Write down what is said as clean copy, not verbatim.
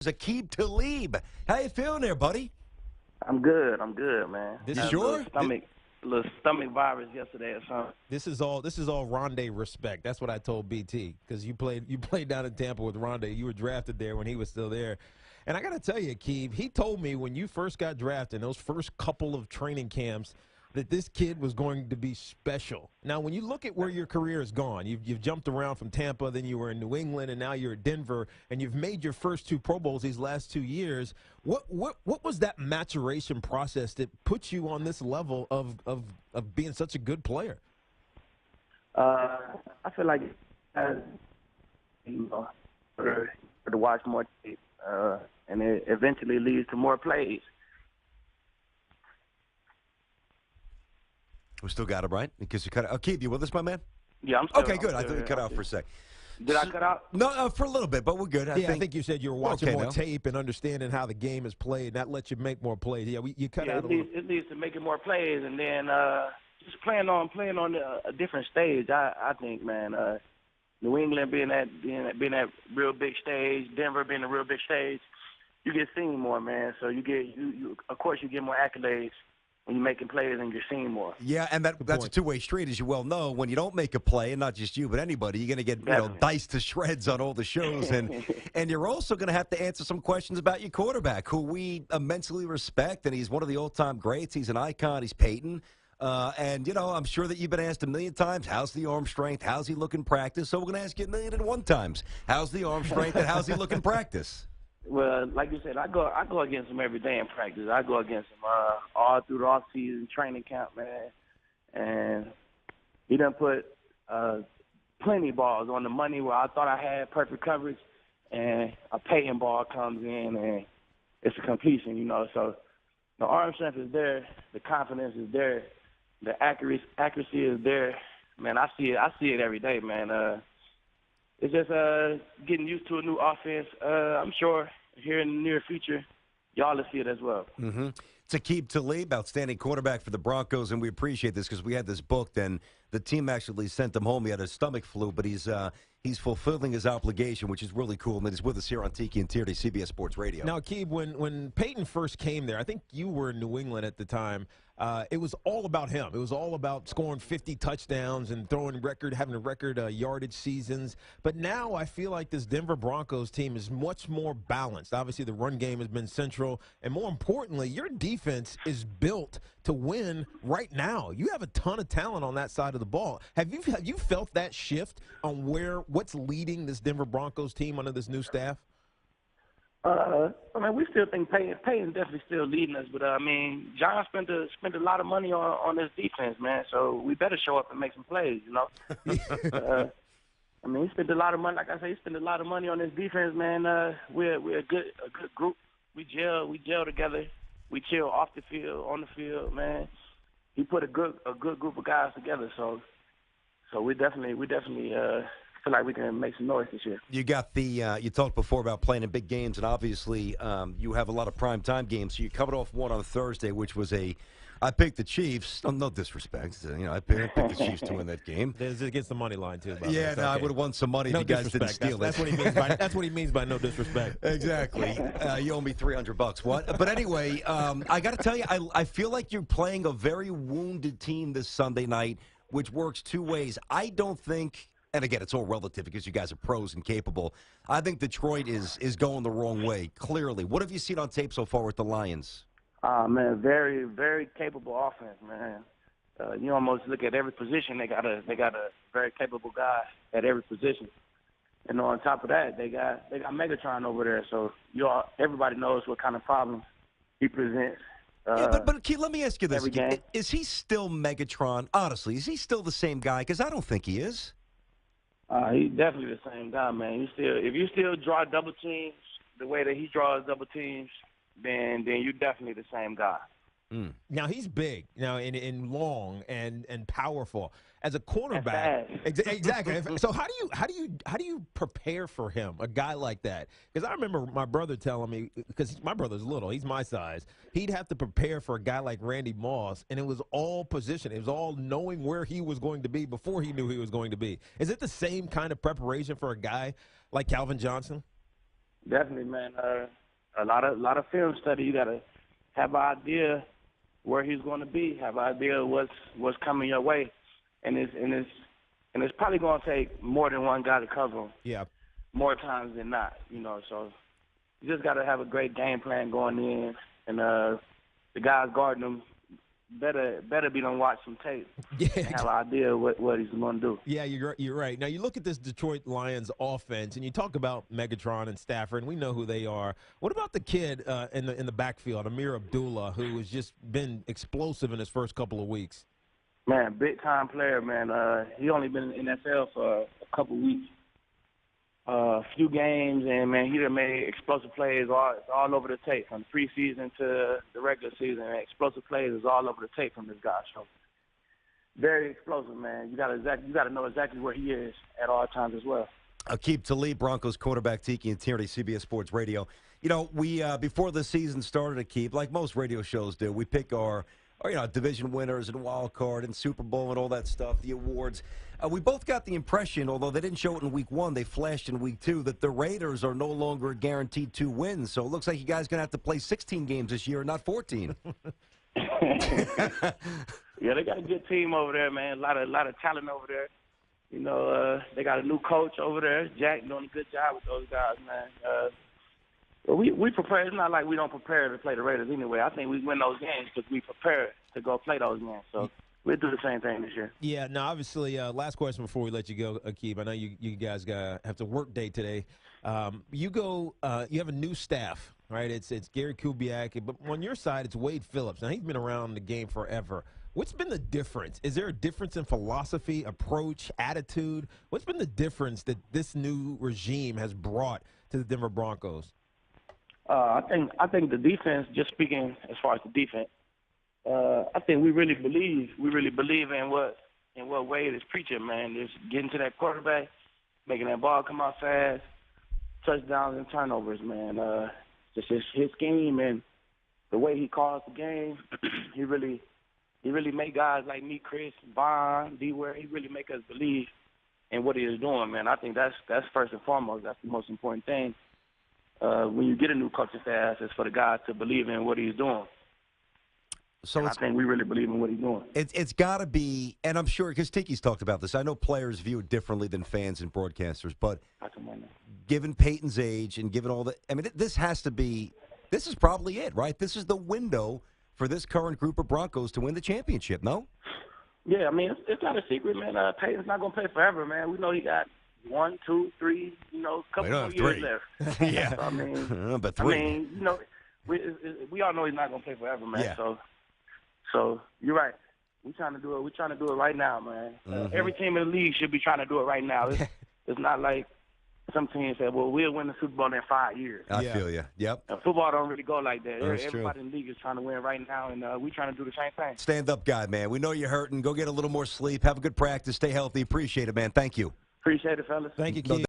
Aqib Talib. How you feeling there, buddy? I'm good, man. This You is sure? A little stomach virus yesterday or something. this is all Rondé respect. That's what I told BT because you played down in Tampa with Rondé. You were drafted there when he was still there. And I got to tell you, Aqib, he told me when you first got drafted, in those first couple of training camps, that this kid was going to be special. Now, when you look at where your career has gone, you've jumped around from Tampa, then you were in New England, and now you're at Denver, and you've made your first 2 Pro Bowls these last 2 years. What was that maturation process that puts you on this level of being such a good player? I feel like you know, to watch more tape, and it eventually leads to more plays. We still got him, right? Because you cut out. Aqib, you with us, my man? Yeah, I'm still. Okay, good. I'm I thought you cut out for a sec. Did I cut out? No, for a little bit, but we're good. I think you said you were watching okay more now. tape and understanding how the game is played, and that lets you make more plays. Yeah, you cut out a little. It leads to making more plays, and then just playing on a different stage. I think, man. New England being that real big stage, Denver being a real big stage, you get seen more, man. So you of course you get more accolades when you're making plays and you're seen more. Yeah, and that's a two-way street, as you well know. When you don't make a play, and not just you, but anybody, you're going to get diced to shreds on all the shows, and you're also going to have to answer some questions about your quarterback, who we immensely respect, and he's one of the all-time greats. He's an icon. He's Peyton. And, I'm sure that you've been asked a million times, how's the arm strength? How's he look in practice? So we're going to ask you 1,000,001 times. How's the arm strength and how's he look in practice? Well, like you said, I go against him every day in practice. I go against him all through the off-season training camp, man. And he done put plenty of balls on the money where I thought I had perfect coverage, and a Peyton ball comes in, and it's a completion, So the arm strength is there. The confidence is there. The accuracy is there. Man, I see it every day, man. It's just getting used to a new offense. I'm sure here in the near future, y'all will see it as well. Mm-hmm. It's Aqib Talib, outstanding quarterback for the Broncos, and we appreciate this because we had this booked, and the team actually sent him home. He had a stomach flu, but he's fulfilling his obligation, which is really cool. And he's with us here on Tiki and Tierney, CBS Sports Radio. Now, Aqib, when Peyton first came there, I think you were in New England at the time. It was all about him. It was all about scoring 50 touchdowns and having record yardage seasons. But now I feel like this Denver Broncos team is much more balanced. Obviously, the run game has been central. And more importantly, your defense is built to win right now. You have a ton of talent on that side of the ball. Have you felt that shift on what's leading this Denver Broncos team under this new staff? We still think Peyton's definitely still leading us, but John spent a lot of money on this defense, man. So we better show up and make some plays, He spent a lot of money. Like I say, he spent a lot of money on this defense, man. We're a good group. We gel together. We chill off the field, on the field, man. He put a good group of guys together. So we definitely feel like we can make some noise this year. You got you talked before about playing in big games, and obviously you have a lot of primetime games. So you covered off one on Thursday, which was I picked the Chiefs. No disrespect. I picked the Chiefs to win that game. It's against the money line, too. Yeah, I would have won some money if you guys didn't steal that's it. That's what he means by no disrespect. Exactly. You owe me $300. What? But anyway, I got to tell you, I feel like you're playing a very wounded team this Sunday night, which works two ways. I don't think. And again, it's all relative because you guys are pros and capable. I think Detroit is going the wrong way, clearly. What have you seen on tape so far with the Lions? Man, very, very capable offense, man. You almost look at every position. They got a very capable guy at every position. And on top of that, they got Megatron over there. So everybody knows what kind of problems he presents. But Keith, let me ask you this. Game. Is he still Megatron? Honestly, is he still the same guy? Because I don't think he is. He's definitely the same guy, man. If you still draw double teams the way that he draws double teams, then you're definitely the same guy. Now he's big, and long and powerful as a cornerback. Exactly. So how do you prepare for him, a guy like that? Because I remember my brother telling me, because my brother's little, he's my size, he'd have to prepare for a guy like Randy Moss, and it was all position. It was all knowing where he was going to be before he knew he was going to be. Is it the same kind of preparation for a guy like Calvin Johnson? Definitely, man. A lot of film study. You gotta have an idea where he's going to be. Have an idea what's coming your way, and it's probably going to take more than one guy to cover him. Yeah. More times than not, So you just got to have a great game plan going in, and the guys guarding him better be done watch some tape and have an idea what he's going to do. Yeah, you're right. Now, you look at this Detroit Lions offense, and you talk about Megatron and Stafford, and we know who they are. What about the kid in the backfield, Amir Abdullah, who has just been explosive in his first couple of weeks? Man, big-time player, man. He only been in the NFL for a couple weeks. A few games, and, man, he done made explosive plays all over the tape, from the preseason to the regular season. Explosive plays is all over the tape from this guy. So very explosive, man. You got to know exactly where he is at all times as well. Aqib, Talib, Broncos quarterback, Tiki, and Tierney, CBS Sports Radio. We before the season started, Aqib, like most radio shows do, we pick our division winners and wild card and Super Bowl and all that stuff, the awards. We both got the impression, although they didn't show it in week 1, they flashed in week 2, that the Raiders are no longer guaranteed 2 wins. So it looks like you guys are going to have to play 16 games this year and not 14. Yeah, they got a good team over there, man. A lot of talent over there. They got a new coach over there. Jack doing a good job with those guys, man. Well, we prepare. It's not like we don't prepare to play the Raiders anyway. I think we win those games because we prepare to go play those games. So we'll do the same thing this year. Yeah, now, obviously, last question before we let you go, Aqib. I know you guys have to work day today. You have a new staff, right? It's Gary Kubiak, but on your side, it's Wade Phillips. Now, he's been around the game forever. What's been the difference? Is there a difference in philosophy, approach, attitude? What's been the difference that this new regime has brought to the Denver Broncos? I think the defense, just speaking as far as the defense, I think we really believe in what Wade is preaching, man. Just getting to that quarterback, making that ball come out fast, touchdowns and turnovers, man. Just his scheme and the way he calls the game. he really make guys like me, Chris, Vaughn, D-Ware, he really make us believe in what he is doing, man. I think that's first and foremost. That's the most important thing. When you get a new coaching staff, it's for the guys to believe in what he's doing. So I think we really believe in what he's doing. It's got to be, and I'm sure, because Tiki's talked about this, I know players view it differently than fans and broadcasters, but given Peyton's age and given all the, this is probably it, right? This is the window for this current group of Broncos to win the championship, no? Yeah, it's not a secret, man. Peyton's not going to play forever, man. We know he got 1, 2, 3, couple more years left. Yeah. So, but 3. We all know he's not going to play forever, man. Yeah. So you're right. We're trying to do it. We're trying to do it right now, man. Every team in the league should be trying to do it right now. It's not like some teams say, well, we'll win the Super Bowl in 5 years. I feel you. Yep. Football don't really go like that. That's Everybody in the league is trying to win right now, and we're trying to do the same thing. Stand-up guy, man. We know you're hurting. Go get a little more sleep. Have a good practice. Stay healthy. Appreciate it, man. Thank you. Appreciate it, fellas. Thank you, Keith.